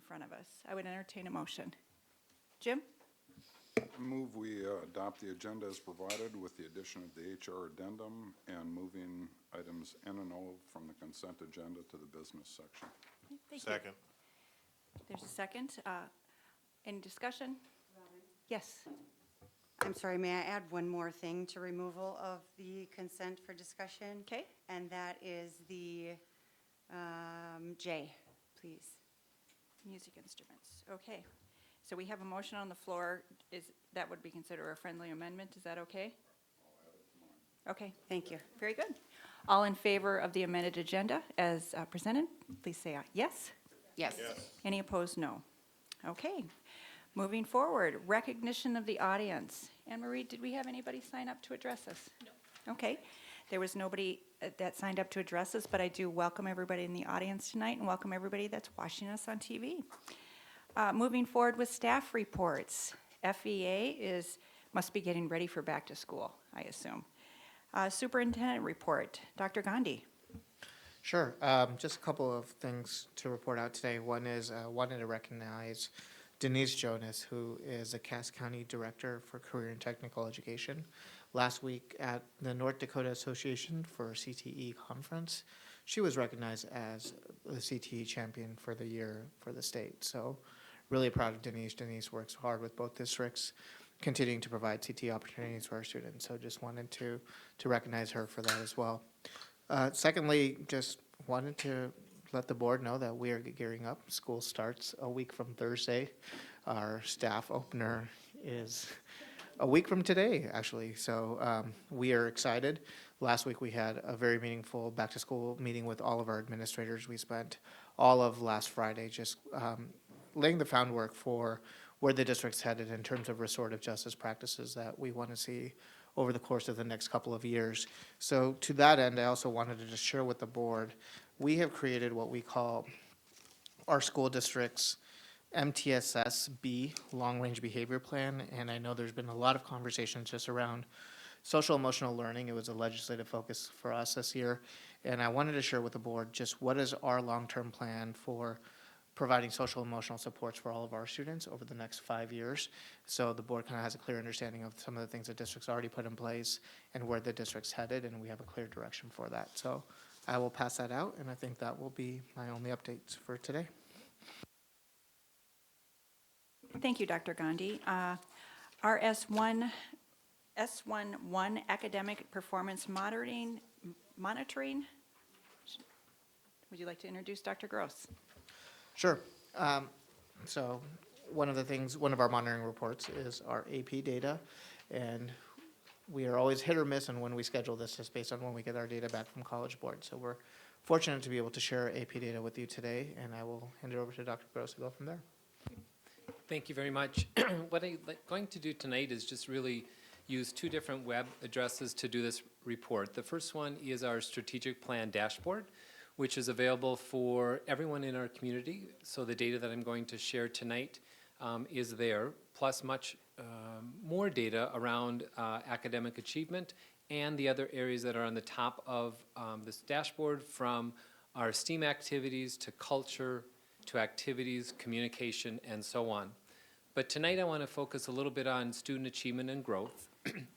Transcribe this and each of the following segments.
front of us. I would entertain a motion. Jim? Move we adopt the agenda as provided with the addition of the HR addendum and moving items N and O from the consent agenda to the business section. Thank you. Second. There's a second. Any discussion? Yes. I'm sorry, may I add one more thing to removal of the consent for discussion? Okay. And that is the J, please. Music instruments. Okay. So we have a motion on the floor. That would be considered a friendly amendment? Is that okay? Okay. Thank you. Very good. All in favor of the amended agenda as presented, please say aye. Yes? Yes. Any opposed? No. Okay. Moving forward, recognition of the audience. Anne Marie, did we have anybody sign up to address us? No. Okay. There was nobody that signed up to address us, but I do welcome everybody in the audience tonight and welcome everybody that's watching us on TV. Moving forward with staff reports. FEA must be getting ready for back to school, I assume. Superintendent report. Dr. Gandhi. Sure. Just a couple of things to report out today. One is I wanted to recognize Denise Jonas, who is the Cass County Director for Career and Technical Education. Last week at the North Dakota Association for CTE conference, she was recognized as the CTE champion for the year for the state. So really proud of Denise. Denise works hard with both districts, continuing to provide CTE opportunities for our students. So just wanted to recognize her for that as well. Secondly, just wanted to let the board know that we are gearing up. School starts a week from Thursday. Our staff opener is a week from today, actually. So we are excited. Last week we had a very meaningful back to school meeting with all of our administrators. We spent all of last Friday just laying the groundwork for where the district's headed in terms of restorative justice practices that we want to see over the course of the next couple of years. So to that end, I also wanted to just share with the board, we have created what we call our school district's MTSS-B, long-range behavior plan, and I know there's been a lot of conversations just around social emotional learning. It was a legislative focus for us this year, and I wanted to share with the board just what is our long-term plan for providing social emotional supports for all of our students over the next 5 years. So the board kind of has a clear understanding of some of the things the district's already put in place and where the district's headed, and we have a clear direction for that. So I will pass that out, and I think that will be my only updates for today. Thank you, Dr. Gandhi. Our S11 academic performance monitoring. Would you like to introduce Dr. Gross? Sure. So one of our monitoring reports is our AP data, and we are always hit or miss on when we schedule this just based on when we get our data back from College Board. So we're fortunate to be able to share AP data with you today, and I will hand it over to Dr. Gross to go from there. Thank you very much. What I'm going to do tonight is just really use two different web addresses to do this report. The first one is our strategic plan dashboard, which is available for everyone in our community. So the data that I'm going to share tonight is there, plus much more data around academic achievement and the other areas that are on the top of this dashboard, from our STEAM activities to culture to activities, communication, and so on. But tonight I want to focus a little bit on student achievement and growth.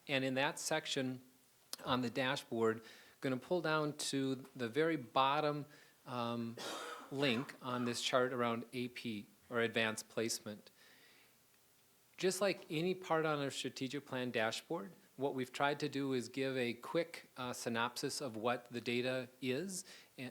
And in that section on the dashboard, going to pull down to the very bottom link on this chart around AP, or advanced placement. Just like any part on our strategic plan dashboard, what we've tried to do is give a quick synopsis of what the data is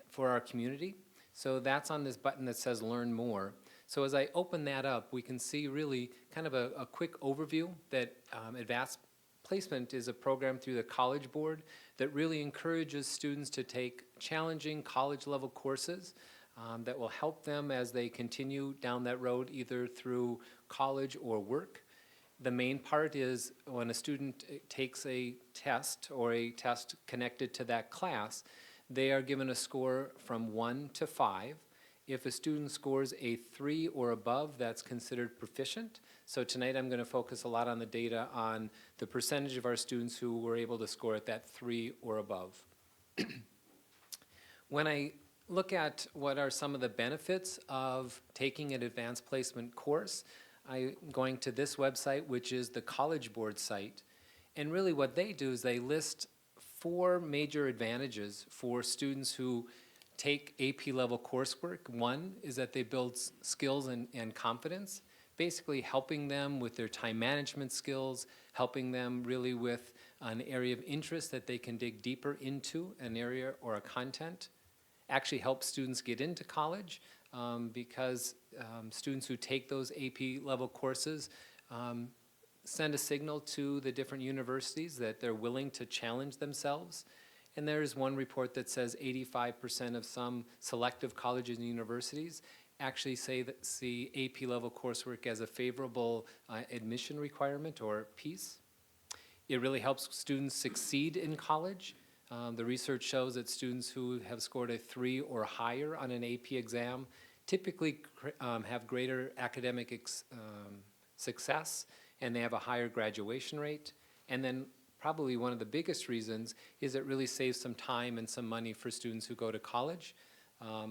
for our community. So that's on this button that says Learn More. So as I open that up, we can see really kind of a quick overview that advanced placement is a program through the College Board that really encourages students to take challenging college-level courses that will help them as they continue down that road, either through college or work. The main part is when a student takes a test or a test connected to that class, they are given a score from 1 to 5. If a student scores a 3 or above, that's considered proficient. So tonight I'm going to focus a lot on the data on the percentage of our students who were able to score at that 3 or above. When I look at what are some of the benefits of taking an advanced placement course, I'm going to this website, which is the College Board site. And really what they do is they list 4 major advantages for students who take AP level coursework. One is that they build skills and confidence, basically helping them with their time management skills, helping them really with an area of interest that they can dig deeper into, an area or a content. Actually helps students get into college because students who take those AP level courses send a signal to the different universities that they're willing to challenge themselves. And there's one report that says 85% of some selective colleges and universities actually see AP level coursework as a favorable admission requirement or piece. It really helps students succeed in college. The research shows that students who have scored a 3 or higher on an AP exam typically have greater academic success, and they have a higher graduation rate. And then probably one of the biggest reasons is it really saves some time and some money for students who go to college.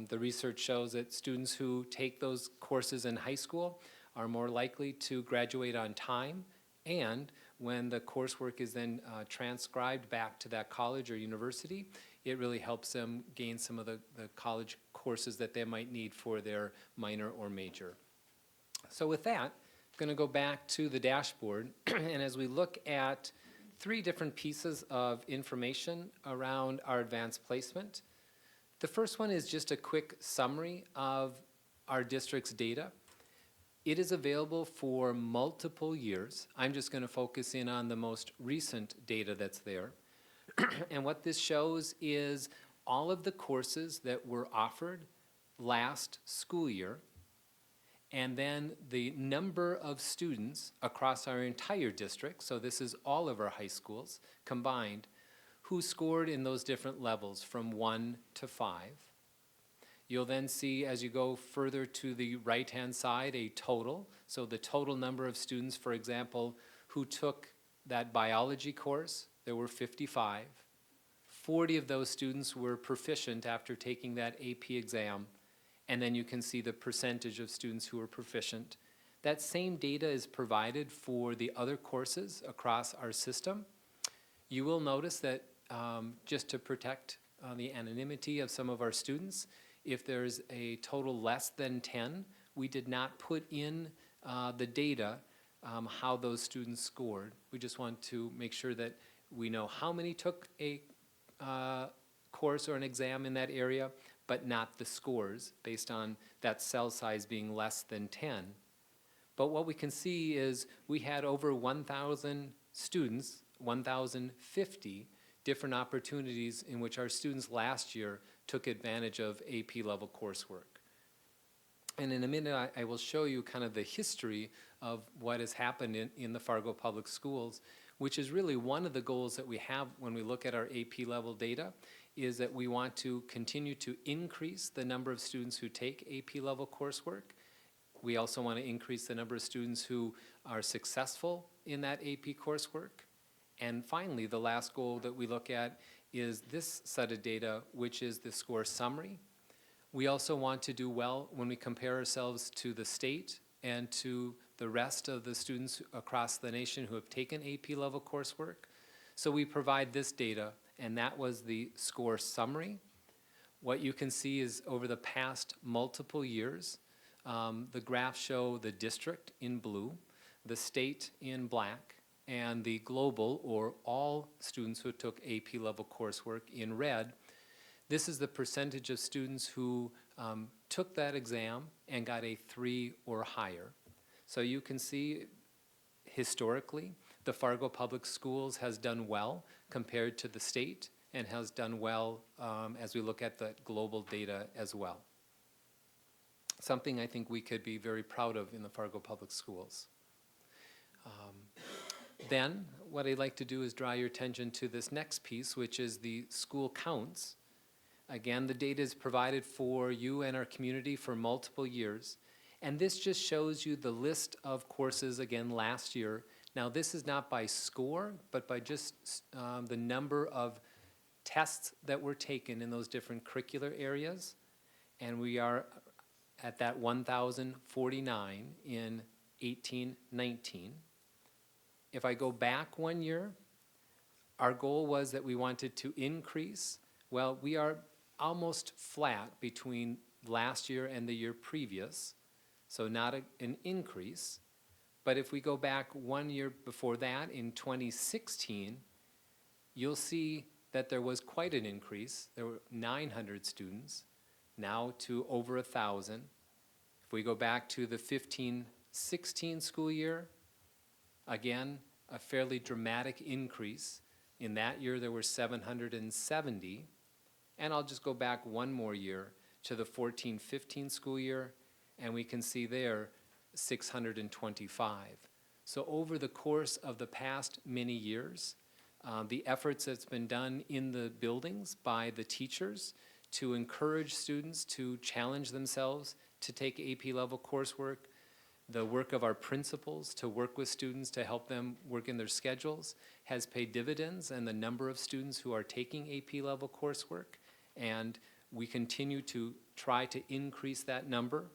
The research shows that students who take those courses in high school are more likely to graduate on time, and when the coursework is then transcribed back to that college or university, it really helps them gain some of the college courses that they might need for their minor or major. So with that, I'm going to go back to the dashboard, and as we look at 3 different pieces of information around our advanced placement, the first one is just a quick summary of our district's data. It is available for multiple years. I'm just going to focus in on the most recent data that's there. And what this shows is all of the courses that were offered last school year, and then the number of students across our entire district, so this is all of our high schools combined, who scored in those different levels from 1 to 5. You'll then see, as you go further to the right-hand side, a total. So the total number of students, for example, who took that biology course, there were 55. 40 of those students were proficient after taking that AP exam. And then you can see the percentage of students who were proficient. That same data is provided for the other courses across our system. You will notice that just to protect the anonymity of some of our students, if there's a total less than 10, we did not put in the data how those students scored. We just want to make sure that we know how many took a course or an exam in that area, but not the scores based on that cell size being less than 10. But what we can see is we had over 1,000 students, 1,050 different opportunities in which our students last year took advantage of AP level coursework. And in a minute, I will show you kind of the history of what has happened in the Fargo Public Schools, which is really one of the goals that we have when we look at our AP level data, is that we want to continue to increase the number of students who take AP level coursework. We also want to increase the number of students who are successful in that AP coursework. And finally, the last goal that we look at is this set of data, which is the score summary. We also want to do well when we compare ourselves to the state and to the rest of the students across the nation who have taken AP level coursework. So we provide this data, and that was the score summary. What you can see is over the past multiple years, the graphs show the district in blue, the state in black, and the global, or all students who took AP level coursework, in red. This is the percentage of students who took that exam and got a 3 or higher. So you can see historically, the Fargo Public Schools has done well compared to the state, and has done well as we look at the global data as well. Something I think we could be very proud of in the Fargo Public Schools. Then, what I'd like to do is draw your attention to this next piece, which is the school counts. Again, the data is provided for you and our community for multiple years. And this just shows you the list of courses, again, last year. Now, this is not by score, but by just the number of tests that were taken in those different curricular areas. and we are at that 1,049 in 1819. If I go back 1 year, our goal was that we wanted to increase. Well, we are almost flat between last year and the year previous, so not an increase. But if we go back 1 year before that, in 2016, you'll see that there was quite an increase. There were 900 students, now to over 1,000. If we go back to the 15-16 school year, again, a fairly dramatic increase. In that year, there were 770. And I'll just go back one more year to the 14-15 school year, and we can see there 625. So over the course of the past many years, the efforts that's been done in the buildings by the teachers to encourage students to challenge themselves to take AP level coursework, the work of our principals to work with students to help them work in their schedules has paid dividends, and the number of students who are taking AP level coursework, and we continue to try to increase that number.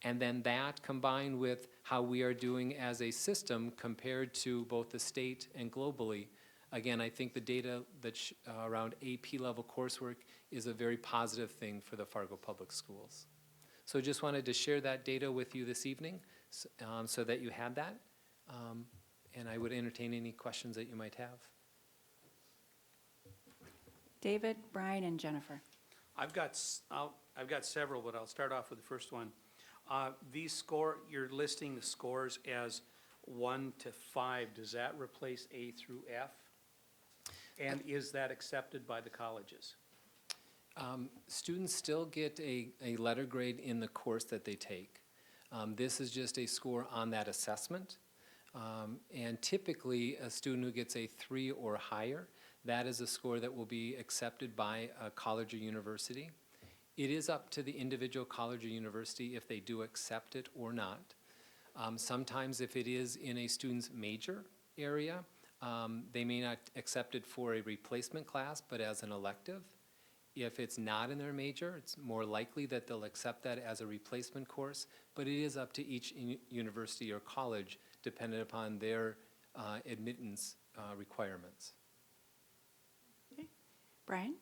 And then that combined with how we are doing as a system compared to both the state and globally, again, I think the data that around AP level coursework is a very positive thing for the Fargo Public Schools. So just wanted to share that data with you this evening so that you had that. And I would entertain any questions that you might have. David, Brian, and Jennifer. I've got several, but I'll start off with the first one. You're listing the scores as 1 to 5. Does that replace A through F? And is that accepted by the colleges? Students still get a letter grade in the course that they take. This is just a score on that assessment. And typically, a student who gets a 3 or higher, that is a score that will be accepted by a college or university. It is up to the individual college or university if they do accept it or not. Sometimes if it is in a student's major area, they may not accept it for a replacement class, but as an elective. If it's not in their major, it's more likely that they'll accept that as a replacement course, but it is up to each university or college dependent upon their admittance requirements. Okay. Brian?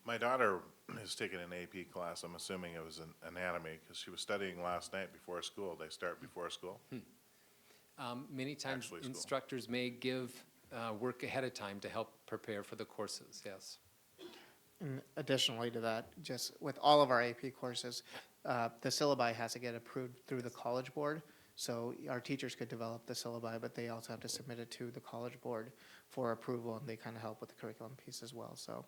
My daughter is taking an AP class. I'm assuming it was an anatomy because she was studying last night before school. They start before school. Many times Actually, school. instructors may give work ahead of time to help prepare for the courses, yes. And additionally to that, just with all of our AP courses, the syllabi has to get approved through the college board. So our teachers could develop the syllabi, but they also have to submit it to the college board for approval, and they kind of help with the curriculum piece as well. So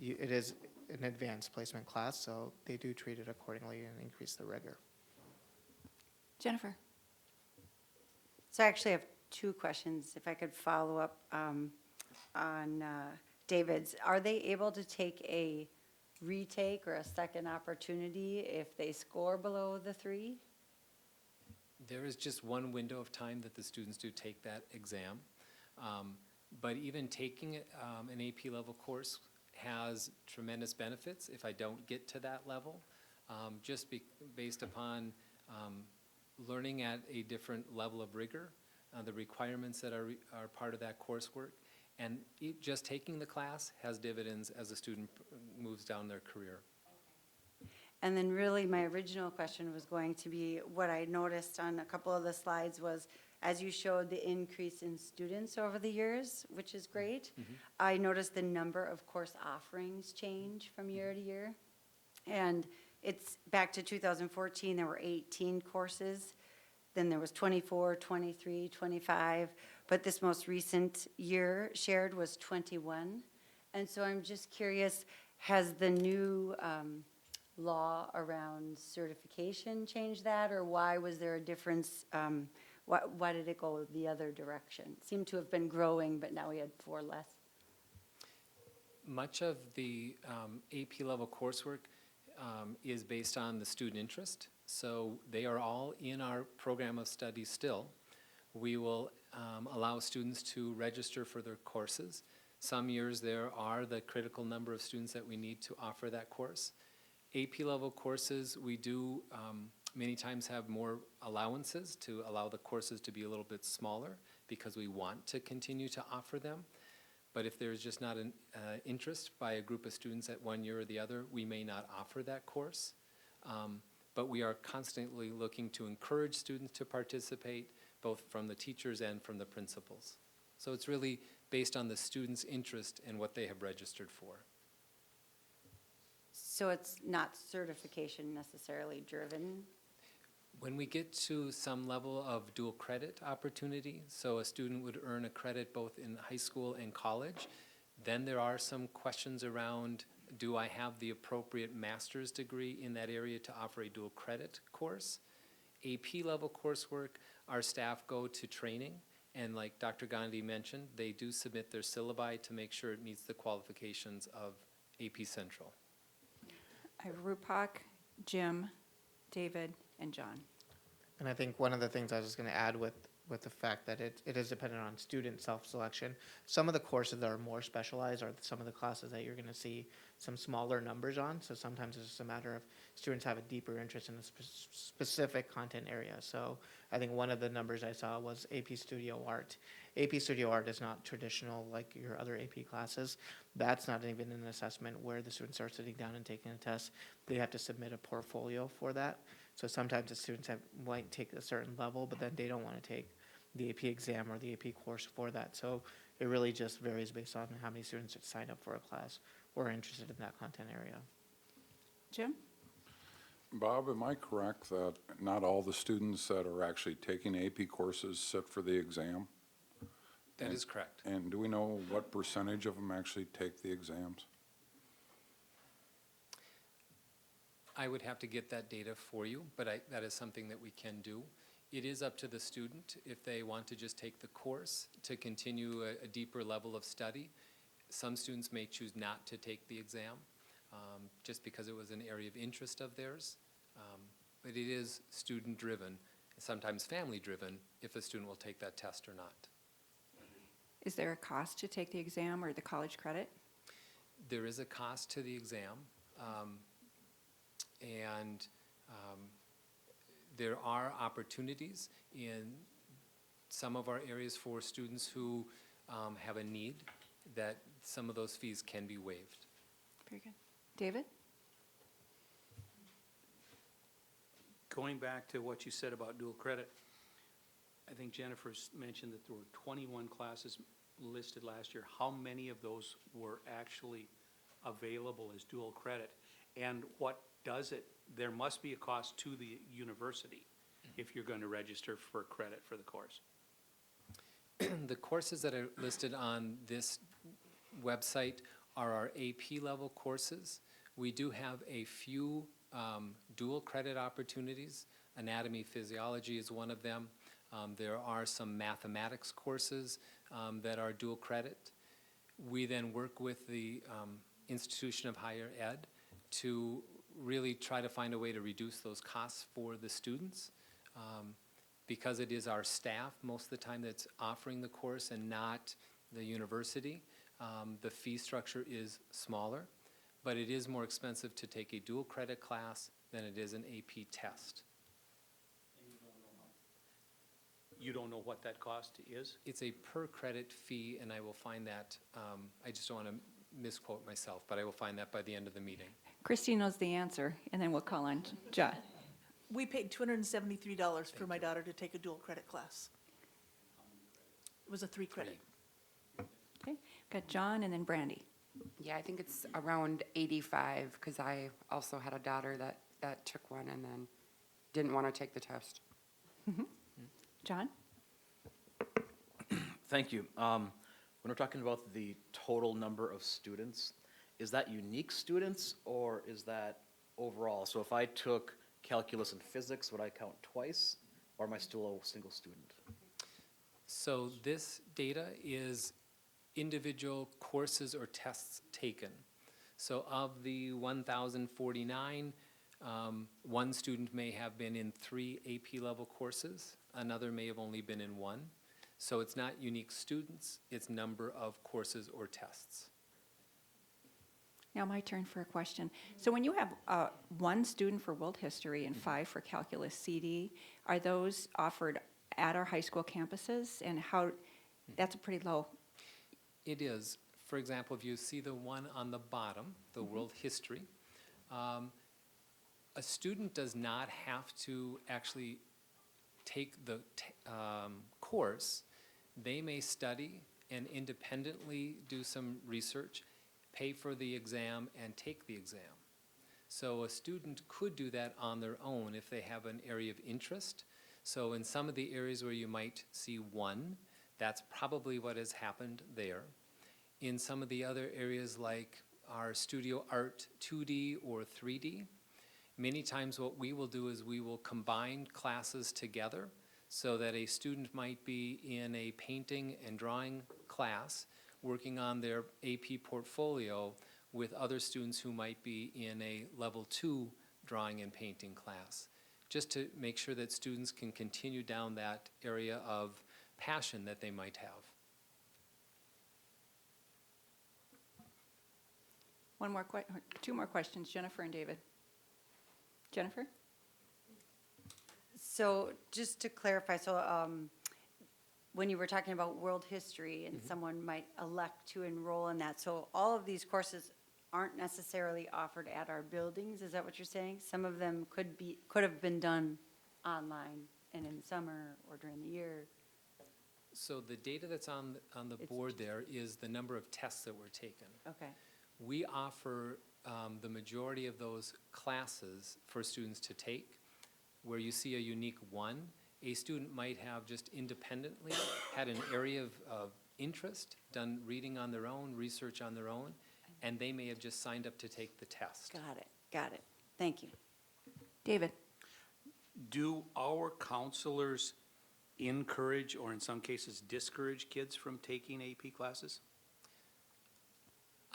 it is an advanced placement class, so they do treat it accordingly and increase the rigor. Jennifer? So I actually have two questions, if I could follow up on David's. Are they able to take a retake or a second opportunity if they score below the 3? There is just one window of time that the students do take that exam. But even taking an AP level course has tremendous benefits if I don't get to that level, just based upon learning at a different level of rigor, the requirements that are part of that coursework. And just taking the class has dividends as a student moves down their career. And then really my original question was going to be, what I noticed on a couple of the slides was, as you showed the increase in students over the years, which is great, I noticed the number of course offerings change from year to year. And it's back to 2014, there were 18 courses. Then there was 24, 23, 25. But this most recent year shared was 21. And so I'm just curious, has the new law around certification changed that, or why was there a difference? Why did it go the other direction? It seemed to have been growing, but now we had 4 less. Much of the AP level coursework is based on the student interest. So they are all in our program of study still. We will allow students to register for their courses. Some years there are the critical number of students that we need to offer that course. AP level courses, we do many times have more allowances to allow the courses to be a little bit smaller because we want to continue to offer them. But if there's just not an interest by a group of students at one year or the other, we may not offer that course. But we are constantly looking to encourage students to participate, both from the teachers and from the principals. So it's really based on the student's interest and what they have registered for. So it's not certification necessarily driven? When we get to some level of dual credit opportunity, so a student would earn a credit both in high school and college, then there are some questions around, do I have the appropriate master's degree in that area to offer a dual credit course? AP level coursework, our staff go to training, and like Dr. Gandhi mentioned, they do submit their syllabi to make sure it meets the qualifications of AP Central. I have Rupak, Jim, David, and John. And I think one of the things I was just going to add with the fact that it is dependent on student self-selection. Some of the courses that are more specialized are some of the classes that you're going to see some smaller numbers on. So sometimes it's just a matter of students have a deeper interest in a specific content area. So I think one of the numbers I saw was AP Studio Art. AP Studio Art is not traditional like your other AP classes. That's not even an assessment where the students are sitting down and taking a test. They have to submit a portfolio for that. So sometimes the students might take a certain level, but then they don't want to take the AP exam or the AP course for that. So it really just varies based on how many students sign up for a class or are interested in that content area. Jim? Bob, am I correct that not all the students that are actually taking AP courses sit for the exam? That is correct. And do we know what percentage of them actually take the exams? I would have to get that data for you, but that is something that we can do. It is up to the student if they want to just take the course to continue a deeper level of study. Some students may choose not to take the exam just because it was an area of interest of theirs. But it is student-driven, sometimes family-driven, if a student will take that test or not. Is there a cost to take the exam or the college credit? There is a cost to the exam. And there are opportunities in some of our areas for students who have a need that some of those fees can be waived. Very good. David? Going back to what you said about dual credit, I think Jennifer's mentioned that there were 21 classes listed last year. How many of those were actually available as dual credit? And what does it, there must be a cost to the university if you're going to register for credit for the course. The courses that are listed on this website are our AP level courses. We do have a few dual credit opportunities. Anatomy, physiology is one of them. There are some mathematics courses that are dual credit. We then work with the institution of higher ed to really try to find a way to reduce those costs for the students. Because it is our staff most of the time that's offering the course and not the university, the fee structure is smaller, but it is more expensive to take a dual credit class than it is an AP test. You don't know what that cost is? It's a per credit fee, and I will find that, I just don't want to misquote myself, but I will find that by the end of the meeting. Christy knows the answer, and then we'll call on John. We paid $273 for my daughter to take a dual credit class. It was a 3 credit. Okay, got John and then Brandy. Yeah, I think it's around 85, because I also had a daughter that took one and then didn't want to take the test. John? Thank you. When we're talking about the total number of students, is that unique students or is that overall? So if I took calculus and physics, would I count twice, or am I still a single student? So this data is individual courses or tests taken. So of the 1,049, one student may have been in 3 AP level courses, another may have only been in 1. So it's not unique students, it's number of courses or tests. Now my turn for a question. So when you have one student for world history and 5 for calculus CD, are those offered at our high school campuses? And how, that's a pretty low. It is. For example, if you see the one on the bottom, the world history, a student does not have to actually take the course. They may study and independently do some research, pay for the exam, and take the exam. So a student could do that on their own if they have an area of interest. So in some of the areas where you might see 1, that's probably what has happened there. In some of the other areas like our studio art 2D or 3D, many times what we will do is we will combine classes together so that a student might be in a painting and drawing class working on their AP portfolio with other students who might be in a level 2 drawing and painting class, just to make sure that students can continue down that area of passion that they might have. Two more questions, Jennifer and David. Jennifer? So just to clarify, when you were talking about world history and someone might elect to enroll in that, so all of these courses aren't necessarily offered at our buildings, is that what you're saying? Some of them could have been done online and in summer or during the year? So the data that's on the board there is the number of tests that were taken. Okay, We offer the majority of those classes for students to take. Where you see a unique 1, a student might have just independently had an area of interest, done reading on their own, research on their own, and they may have just signed up to take the test. got it. Thank you. David? Do our counselors encourage, or in some cases discourage, kids from taking AP classes?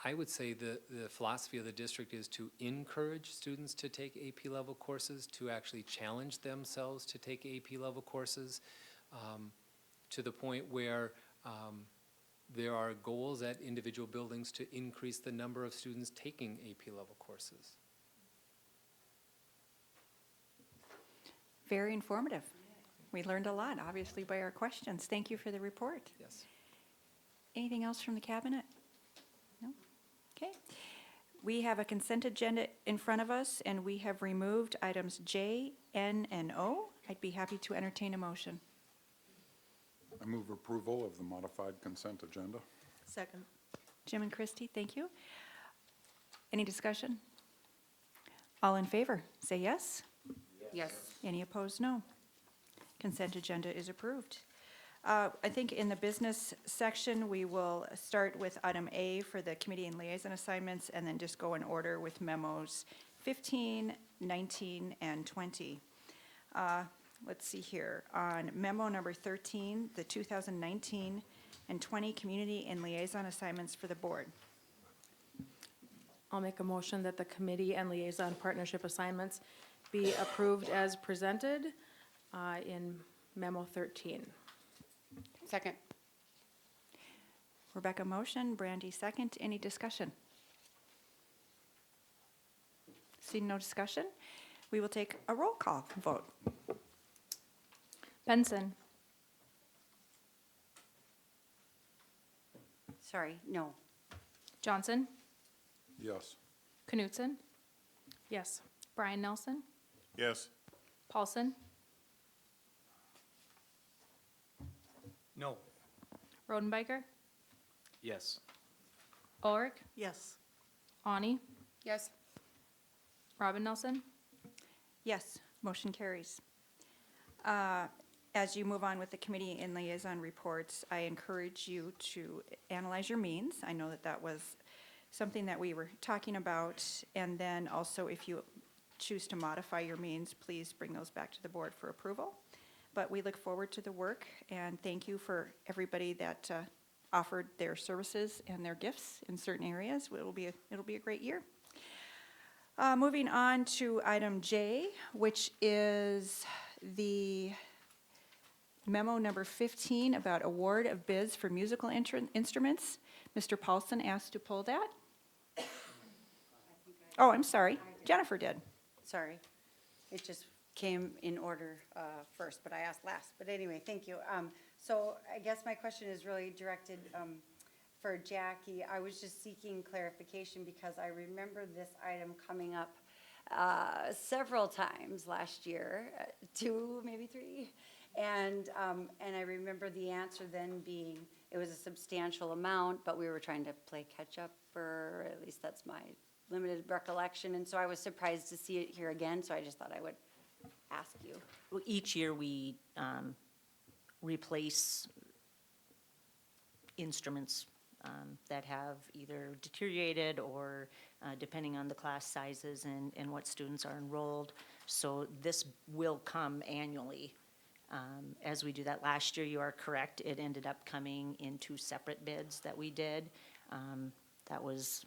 I would say the philosophy of the district is to encourage students to take AP level courses, to actually challenge themselves to take AP level courses, to the point where there are goals at individual buildings to increase the number of students taking AP level courses. Very informative. We learned a lot, obviously, by our questions. Thank you for the report. Yes. Anything else from the cabinet? No? Okay. We have a consent agenda in front of us, and we have removed items J, N, and O. I'd be happy to entertain a motion. I move approval of the modified consent agenda. Second. Jim and Christie, thank you. Any discussion? All in favor, say yes. Yes. Any opposed, no. Consent agenda is approved. I think in the business section, we will start with item A for the committee and liaison assignments, and then just go in order with memos 15, 19, and 20. Let's see here. On memo number 13, the 2019 and 20 community and liaison assignments for the board. I'll make a motion that the committee and liaison partnership assignments be approved as presented in memo 13. Second. Rebecca motion, Brandy second. Any discussion? Seeing no discussion, we will take a roll call vote. Benson. Sorry, no. Johnson. Yes. Knutson. Yes. Brian Nelson. Yes. Paulson. No. Rodenbiker. Yes. Ulrich. Yes. Ani. Yes. Robin Nelson. Yes, motion carries. As you move on with the committee and liaison reports, I encourage you to analyze your means. I know that that was something that we were talking about. And then also, if you choose to modify your means, please bring those back to the board for approval. But we look forward to the work, and thank you for everybody that offered their services and their gifts in certain areas. It'll be a great year. Moving on to item J, which is the memo number 15 about award of bids for musical instruments. Mr. Paulson asked to pull that. Oh, I'm sorry. Jennifer did. Sorry. It just came in order first, but I asked last. But anyway, thank you. So I guess my question is really directed for Jackie. I was just seeking clarification because I remember this item coming up several times last year, 2, maybe 3. And I remember the answer then being, it was a substantial amount, but we were trying to play catch-up, or at least that's my limited recollection. And so I was surprised to see it here again, so I just thought I would ask you. Well, each year we replace instruments that have either deteriorated or depending on the class sizes and what students are enrolled. So this will come annually as we do that. Last year, you are correct, it ended up coming in 2 separate bids that we did. That was,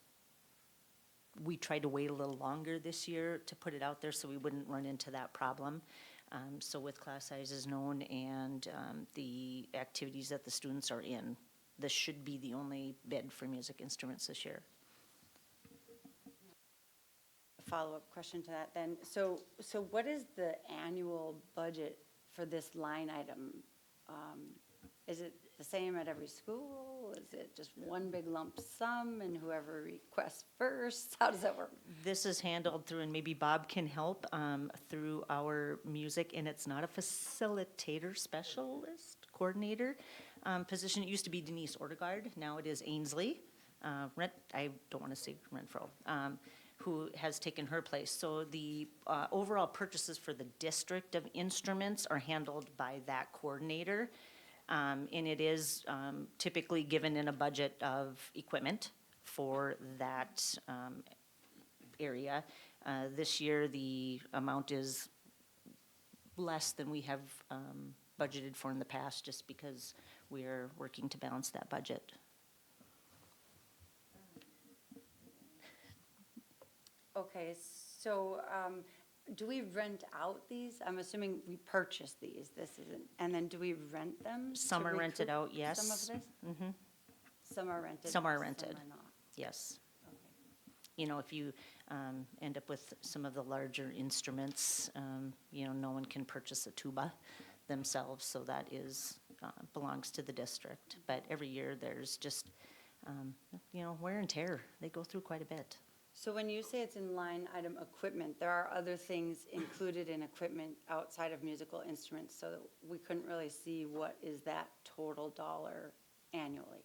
we tried to wait a little longer this year to put it out there so we wouldn't run into that problem. So with class sizes known and the activities that the students are in, this should be the only bid for music instruments this year. Follow-up question to that then. So what is the annual budget for this line item? Is it the same at every school? Is it just one big lump sum and whoever requests first? How does that work? This is handled through, and maybe Bob can help, through our music, and it's not a facilitator specialist, coordinator position. It used to be Denise Ortegard, now it is Ainsley, I don't want to say Renfro, who has taken her place. So the overall purchases for the district of instruments are handled by that coordinator. And it is typically given in a budget of equipment for that area. This year, the amount is less than we have budgeted for in the past, just because we are working to balance that budget. Okay, so do we rent out these? I'm assuming we purchase these. This isn't, and then do we rent them? Some to are rented recoup out, yes. Some of this? Mm-hmm. Some are rented? Some are rented. Some are not. Yes. Okay. You know, if you end up with some of the larger instruments, you know, no one can purchase a tuba themselves, so that is, belongs to the district. But every year, there's just, you know, wear and tear. They go through quite a bit. So when you say it's in line item equipment, there are other things included in equipment outside of musical instruments, so that we couldn't really see what is that total dollar annually.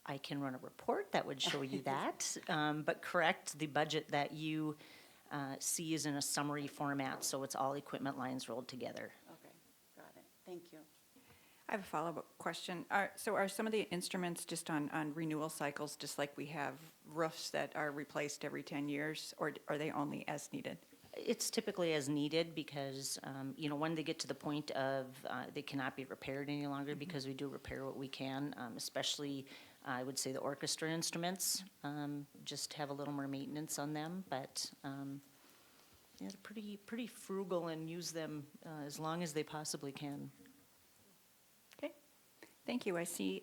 I can run a report that would show you that, but correct, the budget that you see is in a summary format, so it's all equipment lines rolled together. Okay, got it. Thank you. I have a follow-up question. So are some of the instruments just on renewal cycles, just like we have roofs that are replaced every 10 years, or are they only as needed? It's typically as needed because, you know, when they get to the point of they cannot be repaired any longer, because we do repair what we can, especially, I would say, the orchestra instruments, just have a little more maintenance on them, but yeah, they're pretty frugal and use them as long as they possibly can. Okay, thank you. I see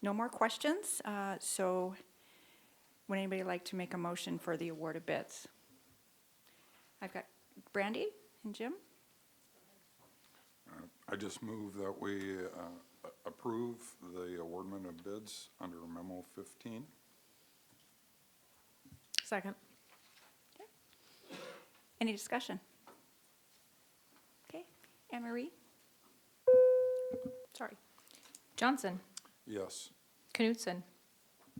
no more questions. So would anybody like to make a motion for the award of bids? I've got Brandy and Jim. I just move that we approve the awardment of bids under memo 15. Second. Any discussion? Okay, Anne Marie? Sorry. Johnson, Yes. Knutson.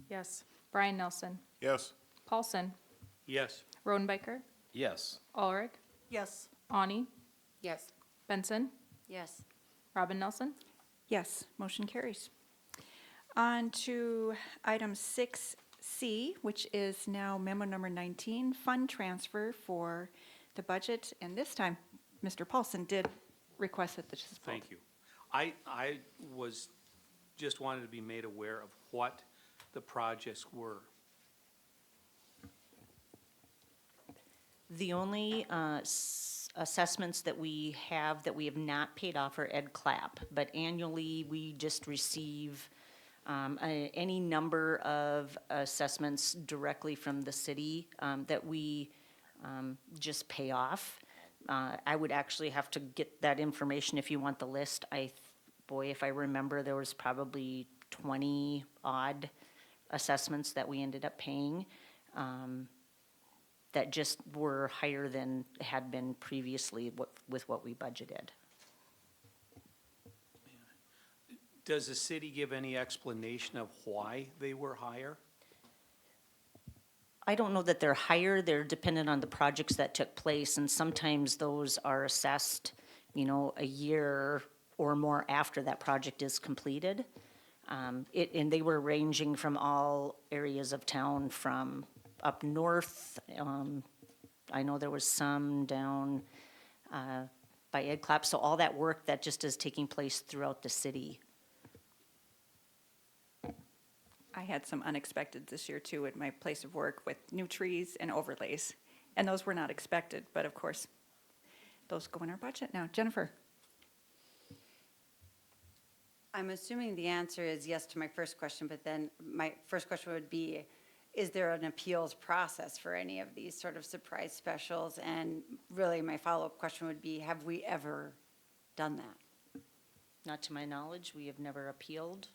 Yes. Brian Nelson, Yes. Paulson, Yes. Rodenbacher, Yes. Ulrich, Yes. Ani, Yes. Benson, Yes. Robin Nelson. Yes, motion carries. On to item 6C, which is now memo number 19, fund transfer for the budget. And this time, Mr. Paulson did request that this is pulled. Thank you. I was, just wanted to be made aware of what the projects were. The only assessments that we have not paid off are Ed Clapp, but annually we just receive any number of assessments directly from the city that we just pay off. I would actually have to get that information if you want the list. Boy, if I remember, there was probably 20 odd assessments that we ended up paying that just were higher than had been previously with what we budgeted. Does the city give any explanation of why they were higher? I don't know that they're higher, they're dependent on the projects that took place, and sometimes those are assessed, a year or more after that project is completed. And they were ranging from all areas of town, from up north, I know there was some down by Ed Clap, so all that work that just is taking place throughout the city. I had some unexpected this year too at my place of work with new trees and overlays. And those were not expected, but of course, those go in our budget now. Jennifer? I'm assuming the answer is yes to my first question, but then my first question would be, is there an appeals process for any of these sort of surprise specials? And really, my follow-up question would be, have we ever done that? Not to my knowledge, we have never appealed.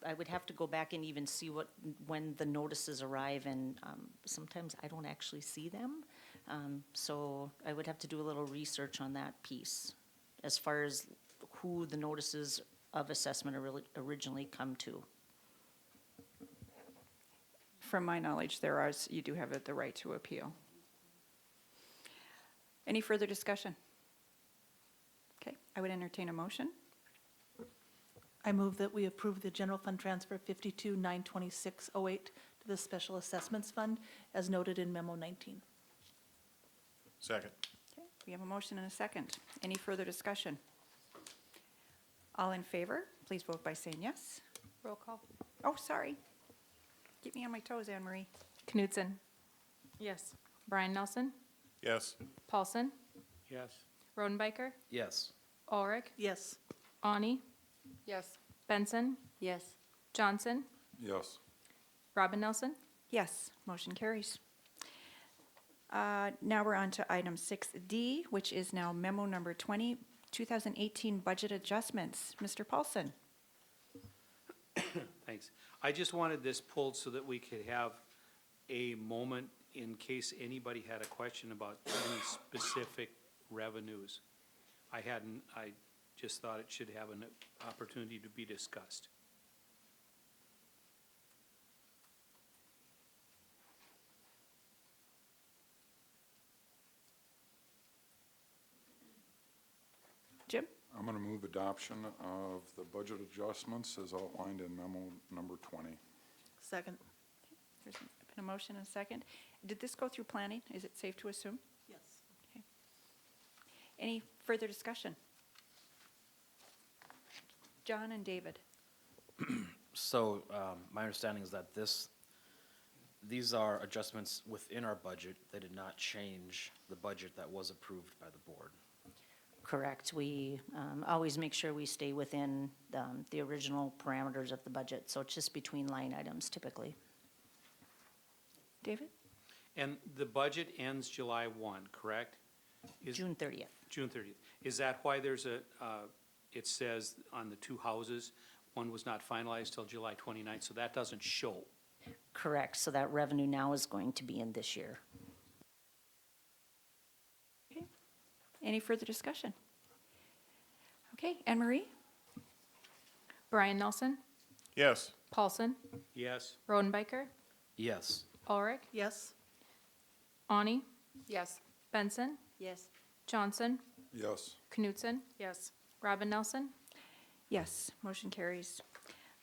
I would have to go back and even see when the notices arrive, and sometimes I don't actually see them. So I would have to do a little research on that piece, as far as who the notices of assessment originally come to. From my knowledge, you do have the right to appeal. Any further discussion? Okay, I would entertain a motion. I move that we approve the general fund transfer 52-92608 to the Special Assessments Fund as noted in memo 19. Second. Okay, we have a motion and a second. Any further discussion? All in favor, please vote by saying yes. Roll call. Oh, sorry. Keep me on my toes, Anne Marie. Knutson? Yes. Brian Nelson? Yes. Paulson? Yes. Rodenbiker? Yes. Ulrich? Yes. Ani? Yes. Benson? Yes. Johnson? Yes. Robin Nelson? Yes, motion carries. Now we're on to item 6D, which is now memo number 20, 2018 budget adjustments. Mr. Paulson? Thanks. I just wanted this pulled so that we could have a moment in case anybody had a question about any specific revenues. I just thought it should have an opportunity to be discussed. Jim? I'm going to move adoption of the budget adjustments as outlined in memo number 20. Second. There's been a motion and a second. Did this go through planning? Is it safe to assume? Yes. Okay. Any further discussion? John and David? So my understanding is that these are adjustments within our budget. They did not change the budget that was approved by the board. Correct. We always make sure we stay within the original parameters of the budget, so it's just between line items typically. David? And the budget ends July 1, correct? June 30th. June 30th. Is that why there's it says on the two houses, one was not finalized till July 29th, so that doesn't show? Correct. So that revenue now is going to be in this year. Okay. Any further discussion? Okay, Anne Marie? Brian Nelson? Yes. Paulson? Yes. Rodenbiker? Yes. Ulrich? Yes. Ani? Yes. Benson? Yes. Johnson? Yes. Knutson? Yes. Robin Nelson? Yes, motion carries.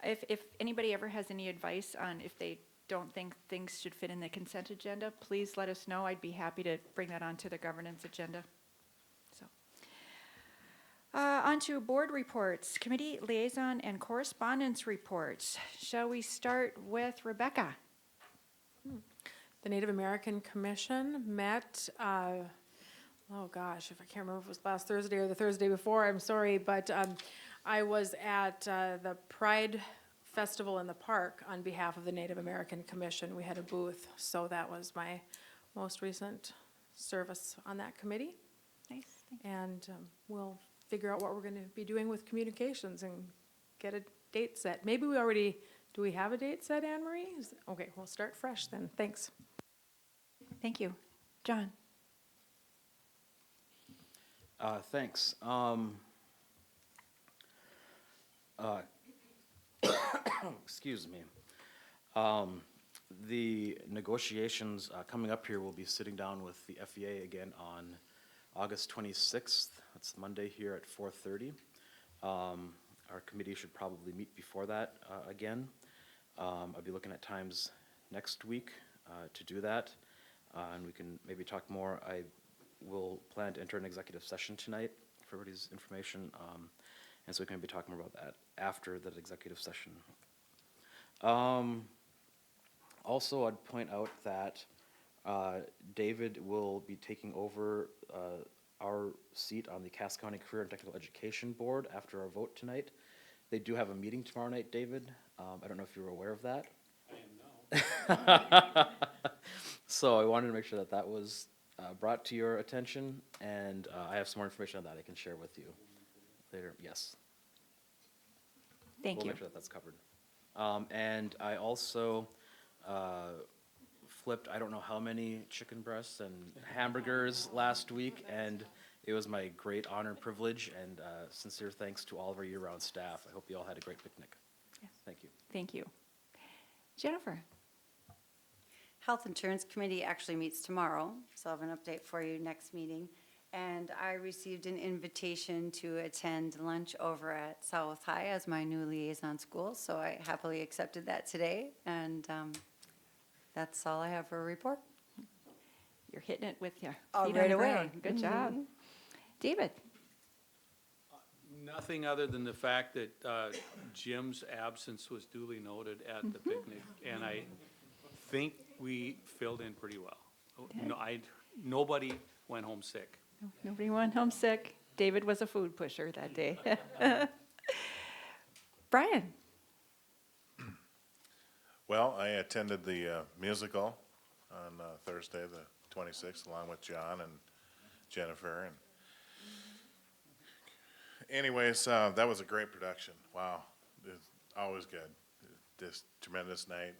If anybody ever has any advice on if they don't think things should fit in the consent agenda, please let us know. I'd be happy to bring that onto the governance agenda. So, on to board reports, committee liaison and correspondence reports. Shall we start with Rebecca? The Native American Commission met, oh gosh, if I can't remember if it was last Thursday or the Thursday before, I'm sorry, but I was at the Pride Festival in the park on behalf of the Native American Commission. We had a booth, so that was my most recent service on that committee. Nice. And we'll figure out what we're going to be doing with communications and get a date set. Maybe we already, do we have a date set, Anne Marie? Okay, we'll start fresh then. Thanks. Thank you. John? Thanks. Excuse me. The negotiations coming up here, we'll be sitting down with the FEA again on August 26th. That's Monday here at 4:30. Our committee should probably meet before that again. I'll be looking at times next week to do that, and we can maybe talk more. I will plan to enter an executive session tonight for everybody's information, and so we can be talking more about that after that executive session. Also, I'd point out that David will be taking over our seat on the Cass County Career and Technical Education Board after our vote tonight. They do have a meeting tomorrow night, David. I don't know if you were aware of that. I am now. So I wanted to make sure that that was brought to your attention, and I have some more information on that I can share with you later. Yes. Thank We'll you. make sure that that's covered. And I also flipped, I don't know how many chicken breasts and hamburgers last week, and it was my great honor and privilege, and sincere thanks to all of our year-round staff. I hope you all had a great picnic. Yes. Thank you. Thank you. Jennifer? Health Insurance Committee actually meets tomorrow, so I'll have an update for you next meeting. And I received an invitation to attend lunch over at South High as my new liaison school, so I happily accepted that today, and that's all I have for a report. You're hitting it with your Oh, feet right on the away. ground. Good job. David? Nothing other than the fact that Jim's absence was duly noted at the picnic, and I think we filled in pretty well. No, nobody went home sick. Nobody went home sick. David was a food pusher that day. Brian? Well, I attended the musical on Thursday, the 26th, along with John and Jennifer. And anyways, that was a great production. Wow, it's always good. This tremendous night.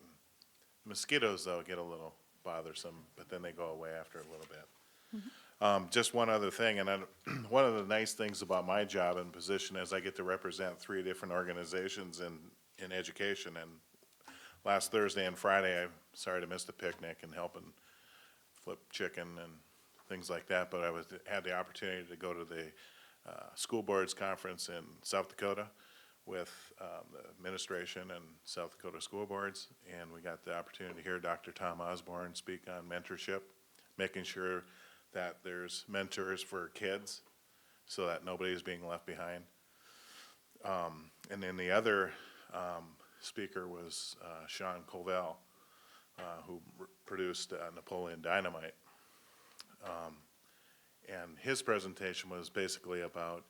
Mosquitoes, though, get a little bothersome, but then they go away after a little bit. Just one other thing, and one of the nice things about my job and position is I get to represent 3 different organizations in education. And last Thursday and Friday, I'm sorry to miss the picnic and helping flip chicken and things like that, but I had the opportunity to go to the school boards conference in South Dakota with the administration and South Dakota school boards, and we got the opportunity to hear Dr. Tom Osborne speak on mentorship, making sure that there's mentors for kids so that nobody's being left behind. And then the other speaker was Sean Colville, who produced Napoleon Dynamite. And his presentation was basically about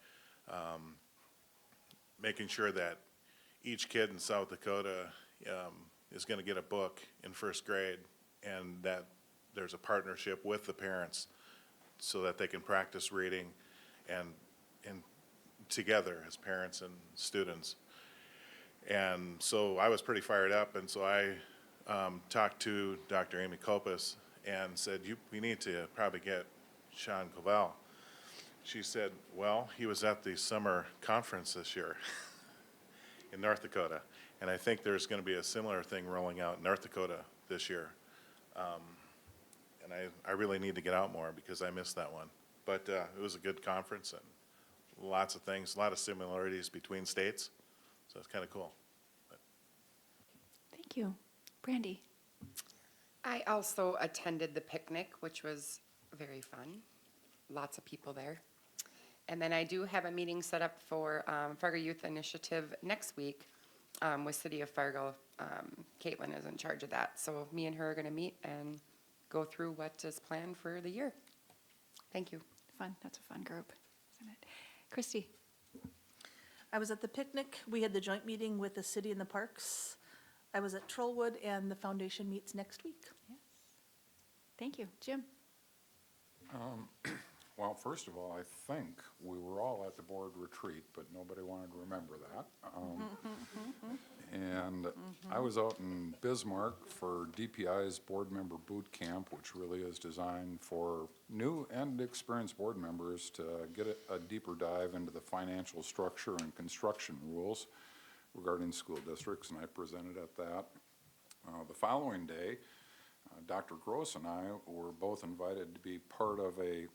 making sure that each kid in South Dakota is going to get a book in first grade, and that there's a partnership with the parents so that they can practice reading and together as parents and students. And so I was pretty fired up, and so I talked to Dr. Amy Kopis and said, we need to probably get Sean Covell. She said, well, he was at the summer conference this year in North Dakota, and I think there's going to be a similar thing rolling out in North Dakota this year. And I really need to get out more because I missed that one. But it was a good conference and lots of things, a lot of similarities between states, so it's kind of cool. Thank you. Brandy? I also attended the picnic, which was very fun. Lots of people there. And then I do have a meeting set up for Fargo Youth Initiative next week with City of Fargo. Caitlin is in charge of that. So me and her are going to meet and go through what is planned for the year. Thank you. Fun. That's a fun group, isn't it? Christy? I was at the picnic. We had the joint meeting with the city and the parks. I was at Trollwood, and the foundation meets next week. Thank you. Jim? Well, first of all, I think we were all at the board retreat, but nobody wanted to remember that. And I was out in Bismarck for DPI's board member boot camp, which really is designed for new and experienced board members to get a deeper dive into the financial structure and construction rules regarding school districts, and I presented at that. The following day, Dr. Gross and I were both invited to be part of a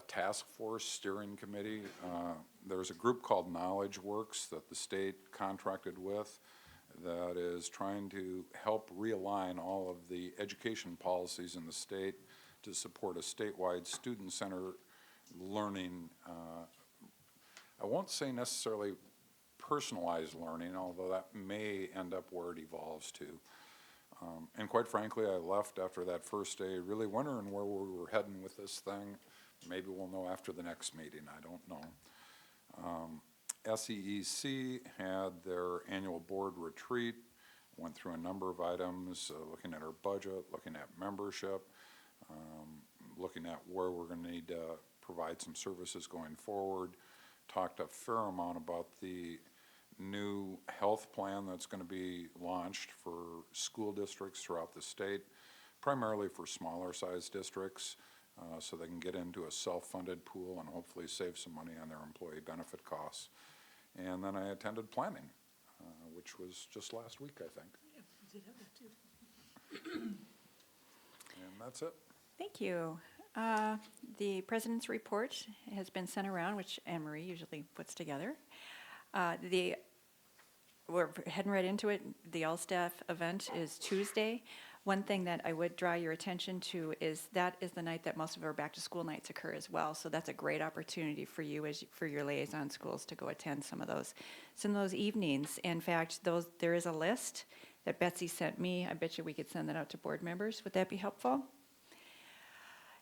task force steering committee. There's a group called Knowledge Works that the state contracted with that is trying to help realign all of the education policies in the state to support a statewide student-centered learning. I won't say necessarily personalized learning, although that may end up where it evolves to. And quite frankly, I left after that first day really wondering where we were heading with this thing. Maybe we'll know after the next meeting, I don't know. SEEC had their annual board retreat, went through a number of items, looking at our budget, looking at membership, looking at where we're going to need to provide some services going forward, talked a fair amount about the new health plan that's going to be launched for school districts throughout the state, primarily for smaller sized districts, so they can get into a self-funded pool and hopefully save some money on their employee benefit costs. And then I attended planning, which was just last week, I think. Yeah, we did have that too. And that's it. Thank you. The president's report has been sent around, which Anne Marie usually puts together. We're heading right into it. The all-staff event is Tuesday. One thing that I would draw your attention to is that is the night that most of our back-to-school nights occur as well. So that's a great opportunity for you, for your liaison schools, to go attend some of those evenings. In fact, there is a list that Betsy sent me. I bet you we could send that out to board members. Would that be helpful?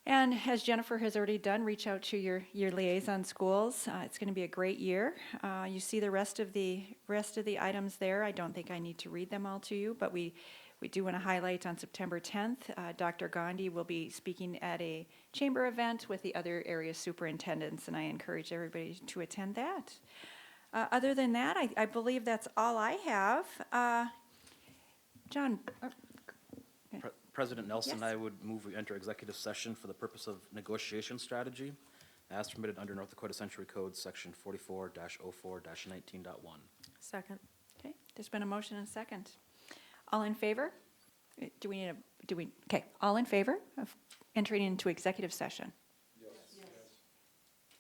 And as Jennifer has already done, reach out to your liaison schools. It's going to be a great year. You see the rest of the items there. I don't think I need to read them all to you, but we do want to highlight on September 10th, Dr. Gandhi will be speaking at a chamber event with the other area superintendents, and I encourage everybody to attend that. Other than that, I believe that's all I have. John? President Nelson, Yes. I would move we enter executive session for the purpose of negotiation strategy as permitted under North Dakota Century Code, Section 44-04-19.1. Second. Okay, there's been a motion and a second. All in favor? All in favor of entering into executive session? Yes.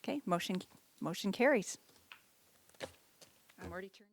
Okay, motion carries. I'm already turned up.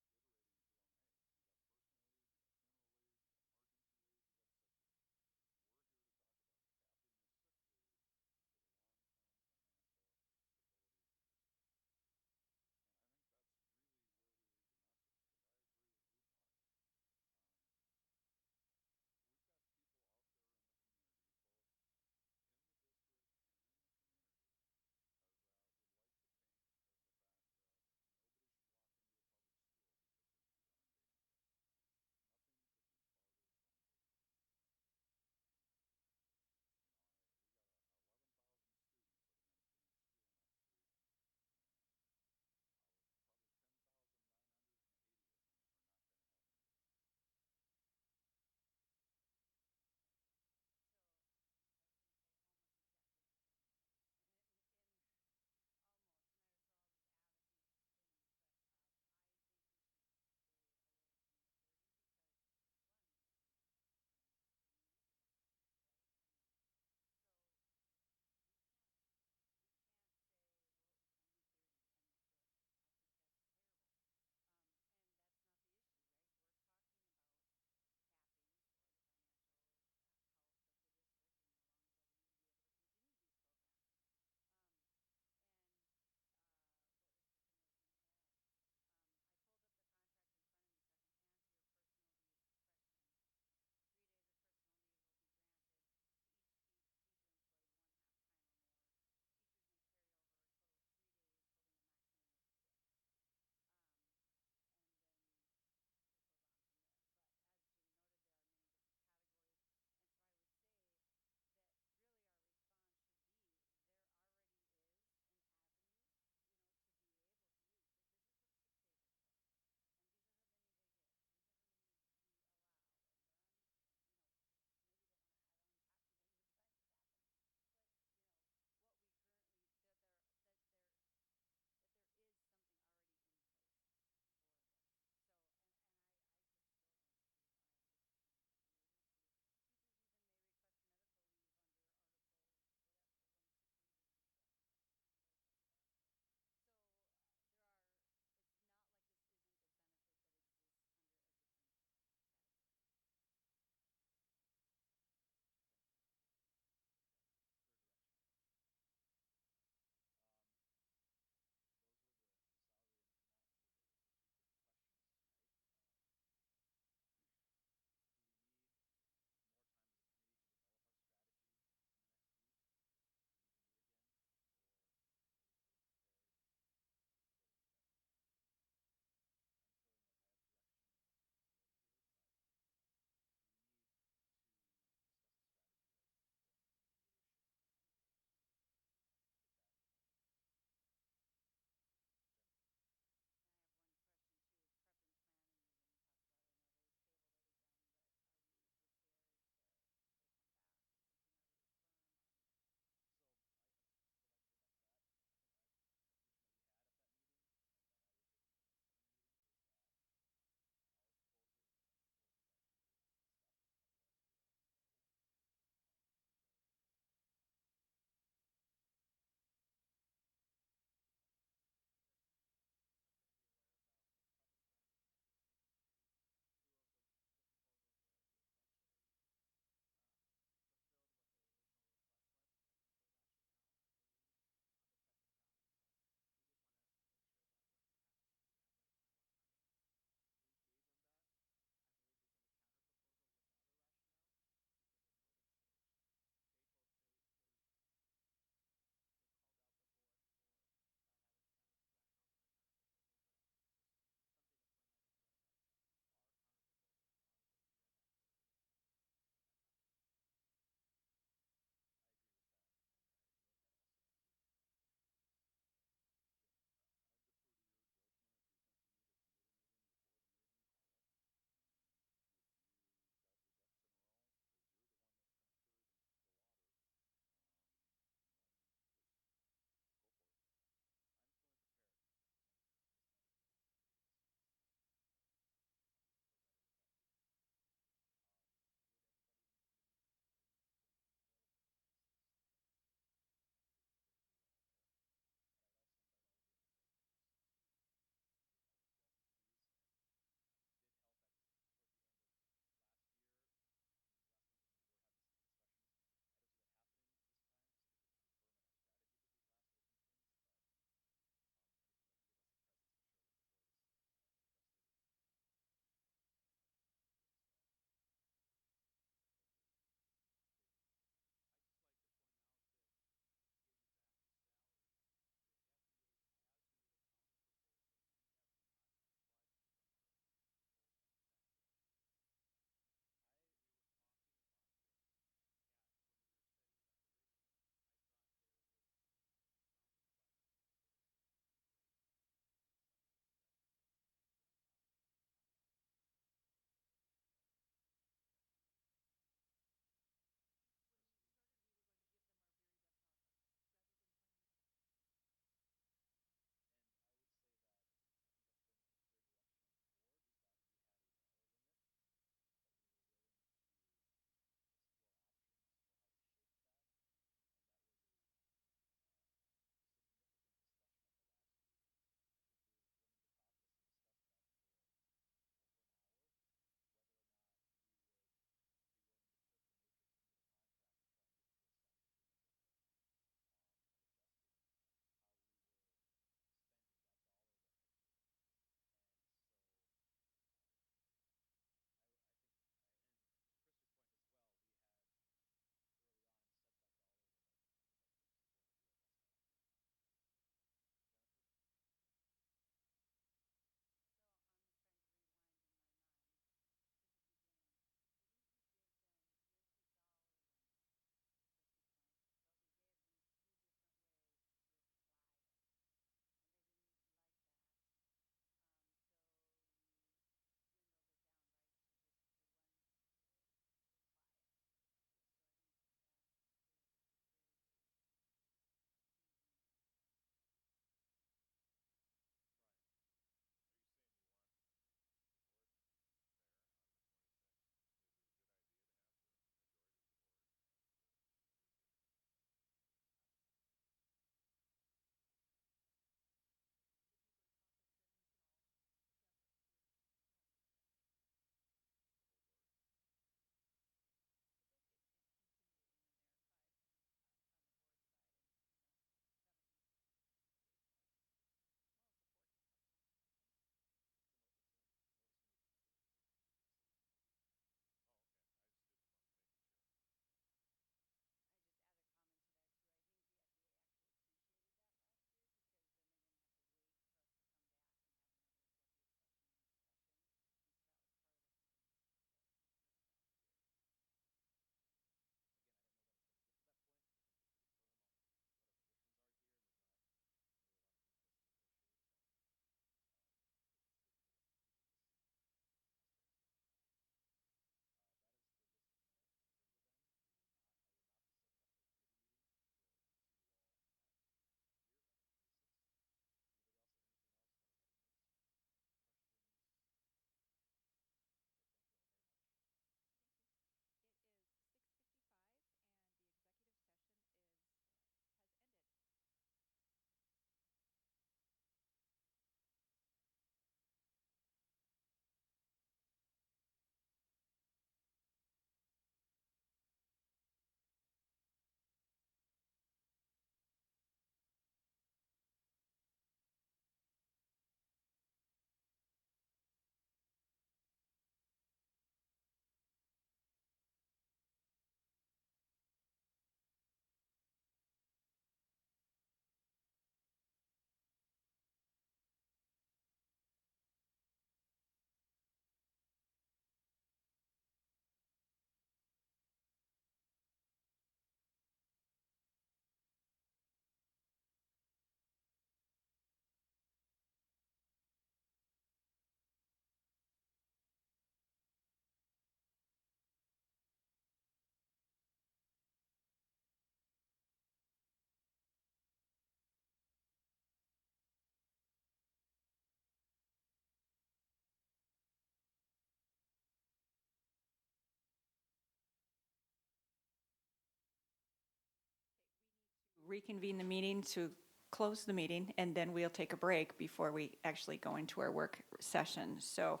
reconvene the meeting to close the meeting, and then we'll take a break before we actually go into our work session. So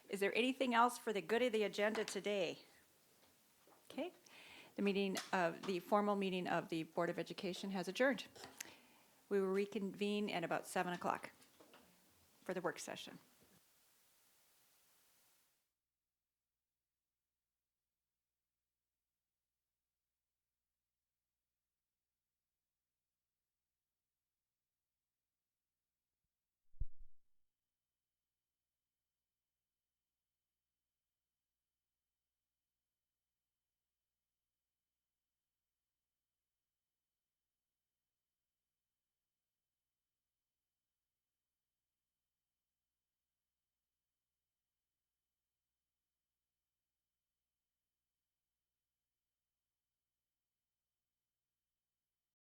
is there anything else for the good of the agenda today? Okay. The formal meeting of the Board of Education has adjourned. We will reconvene at about 7 o'clock for the work session.